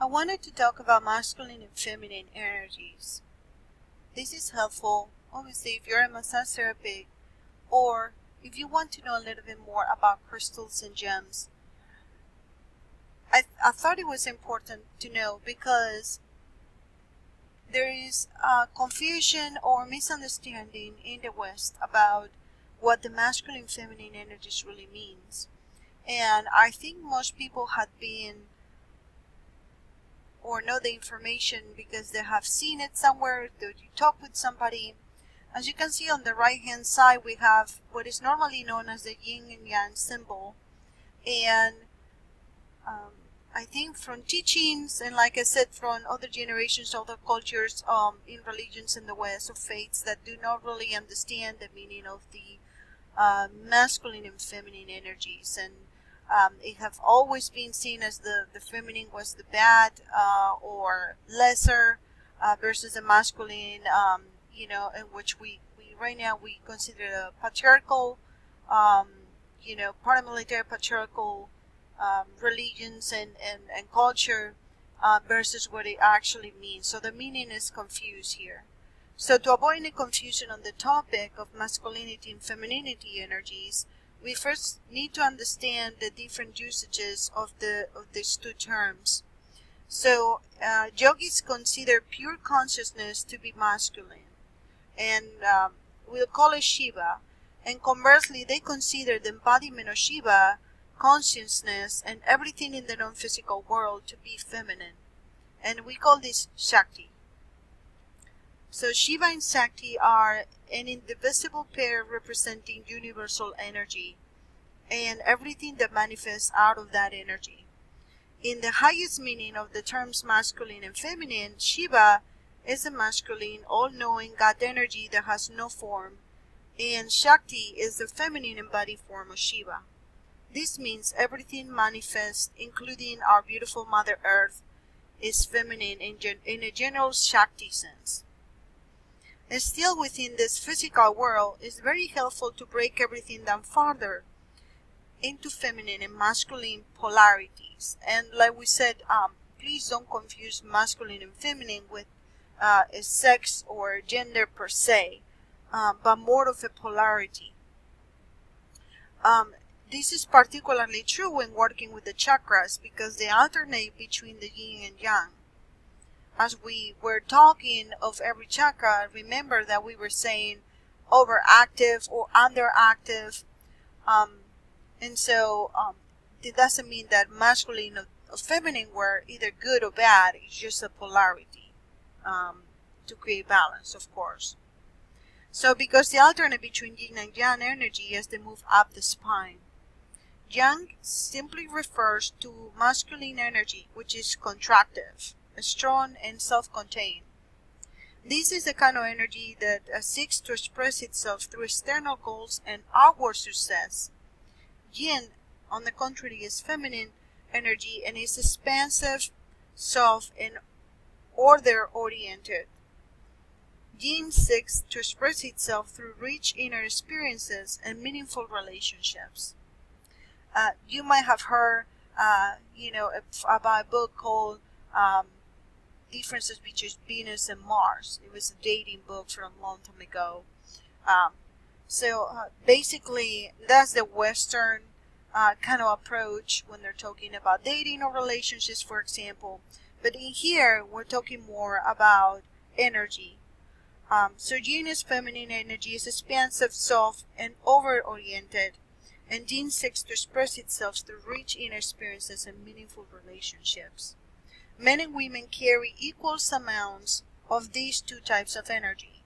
I wanted to talk about masculine and feminine energies. This is helpful, obviously, if you're a massage therapist or if you want to know a little bit more about crystals and gems. I thought it was important to know because there is confusion or misunderstanding in the West about what the masculine and feminine energies really means. And I think most people have been or know the information because they have seen it somewhere, that you talk with somebody. As you can see on the right hand side, we have what is normally known as the yin and yang symbol. And I think from teachings and, like I said, from other generations, other cultures in religions in the West, of faiths that do not really understand the meaning of the masculine and feminine energies, and it have always been seen as the feminine was the bad or lesser versus the masculine, in which we right now we consider a patriarchal, paramilitary patriarchal religions and culture versus what it actually means. So the meaning is confused here. So to avoid any confusion on the topic of masculinity and femininity energies, we first need to understand the different usages of these two terms. So yogis consider pure consciousness to be masculine, and we'll call it Shiva. And conversely, they consider the embodiment of Shiva, consciousness, and everything in the non-physical world to be feminine. And we call this Shakti. So Shiva and Shakti are an indivisible pair representing universal energy and everything that manifests out of that energy. In the highest meaning of the terms masculine and feminine, Shiva is a masculine, all-knowing God energy that has no form, and Shakti is the feminine embodied form of Shiva. This means everything manifests, including our beautiful Mother Earth, is feminine in a general Shakti sense. And still within this physical world, it's very helpful to break everything down further into feminine and masculine polarities. And like we said, please don't confuse masculine and feminine with a sex or gender per se, but more of a polarity. This is particularly true when working with the chakras because they alternate between the yin and yang. As we were talking of every chakra, remember that we were saying overactive or underactive. And so it doesn't mean that masculine or feminine were either good or bad. It's just a polarity to create balance, of course. So because they alternate between yin and yang energy as they move up the spine. Yang simply refers to masculine energy, which is contractive, strong, and self-contained. This is the kind of energy that seeks to express itself through external goals and outward success. Yin, on the contrary, is feminine energy and is expansive, soft, and order-oriented. Yin seeks to express itself through rich inner experiences and meaningful relationships. You might have heard, about a book called Differences Between Venus and Mars. It was a dating book from a long time ago. Basically, that's the Western kind of approach when they're talking about dating or relationships, for example. But in here, we're talking more about energy. So yin is feminine energy, is expansive, soft, and over-oriented. And yin seeks to express itself through rich inner experiences and meaningful relationships. Men and women carry equal amounts of these two types of energy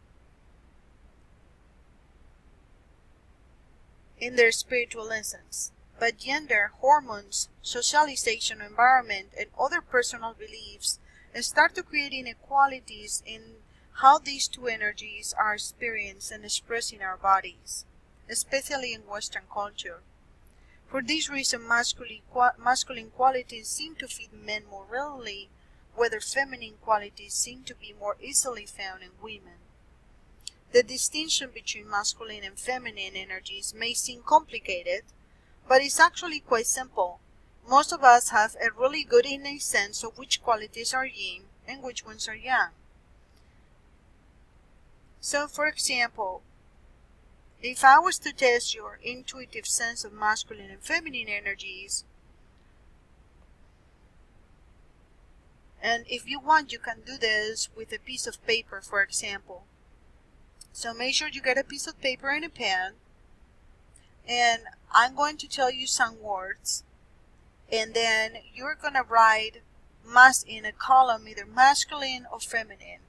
in their spiritual essence. But gender, hormones, socialization, environment, and other personal beliefs start to create inequalities in how these two energies are experienced and expressed in our bodies, especially in Western culture. For this reason, masculine qualities seem to fit men more readily, whether feminine qualities seem to be more easily found in women. The distinction between masculine and feminine energies may seem complicated, but it's actually quite simple. Most of us have a really good innate sense of which qualities are yin and which ones are yang. So, for example, if I was to test your intuitive sense of masculine and feminine energies, and if you want, you can do this with a piece of paper, for example. So make sure you get a piece of paper and a pen, and I'm going to tell you some words, and then you're going to write in a column either masculine or feminine.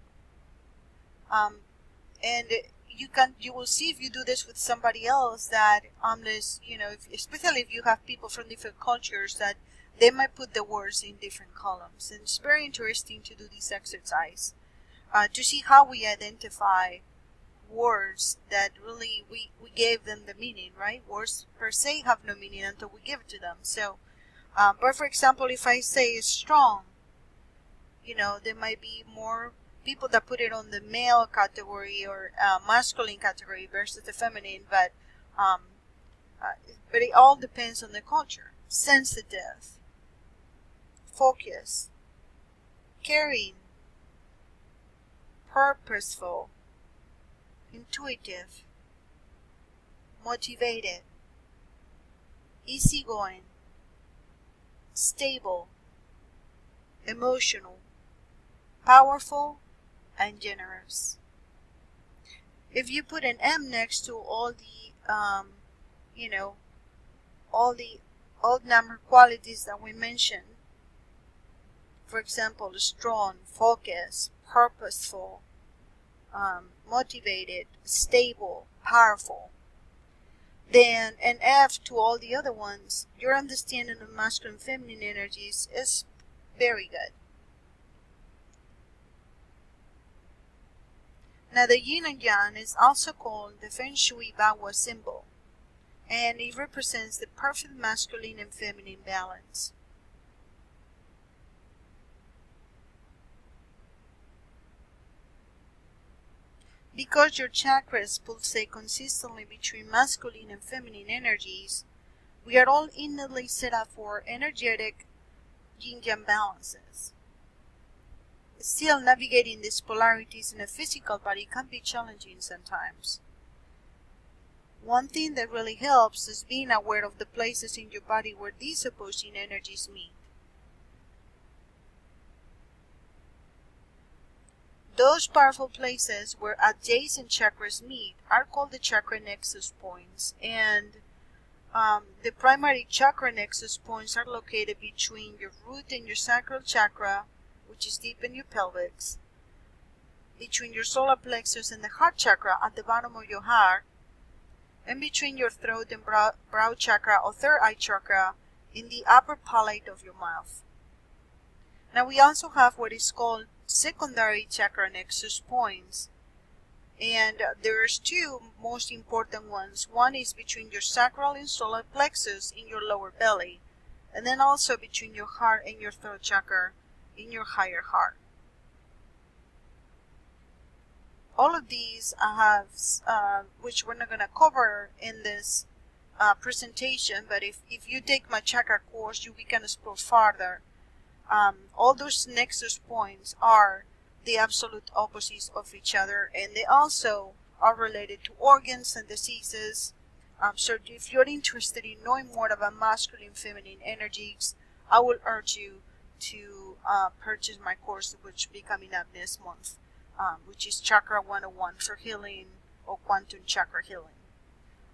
And you will see if you do this with somebody else that especially if you have people from different cultures, that they might put the words in different columns. And it's very interesting to do this exercise to see how we identify words that really we gave them the meaning, right? Words per se have no meaning until we give it to them. So, but for example, if I say strong, there might be more people that put it on the male category or masculine category versus the feminine, but it all depends on the culture. Sensitive, focus, caring, purposeful, intuitive, motivated, easygoing, stable, emotional, powerful, and generous. If you put an M next to all the all the odd number qualities that we mentioned, for example, strong, focused, purposeful, motivated, stable, powerful, then an F to all the other ones, your understanding of masculine and feminine energies is very good. Now, the yin and yang is also called the Feng Shui Bagua symbol, and it represents the perfect masculine and feminine balance. Because your chakras pulsate consistently between masculine and feminine energies, we are all innately set up for energetic yin-yang balances. Still, navigating these polarities in a physical body can be challenging sometimes. One thing that really helps is being aware of the places in your body where these opposing energies meet. Those powerful places where adjacent chakras meet are called the chakra nexus points, and the primary chakra nexus points are located between your root and your sacral chakra, which is deep in your pelvis, between your solar plexus and the heart chakra at the bottom of your heart, and between your throat and brow chakra or third eye chakra in the upper palate of your mouth. Now, we also have what is called secondary chakra nexus points, and there's two most important ones. One is between your sacral and solar plexus in your lower belly, and then also between your heart and your throat chakra in your higher heart. All of these have, which we're not going to cover in this presentation, but if you take my chakra course, we can explore further. All those nexus points are the absolute opposites of each other, and they also are related to organs and diseases. So if you're interested in knowing more about masculine and feminine energies, I will urge you to purchase my course, which will be coming up next month, which is Chakra 101 for healing or quantum chakra healing.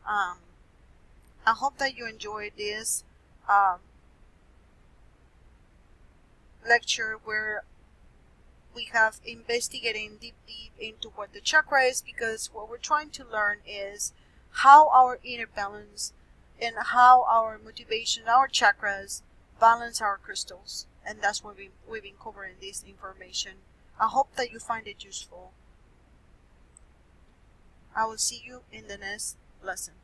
I hope that you enjoyed this lecture where we have investigating deep into what the chakra is, because what we're trying to learn is how our inner balance and how our motivation, our chakras balance our crystals, and that's what we've been covering this information. I hope that you find it useful. I will see you in the next lesson.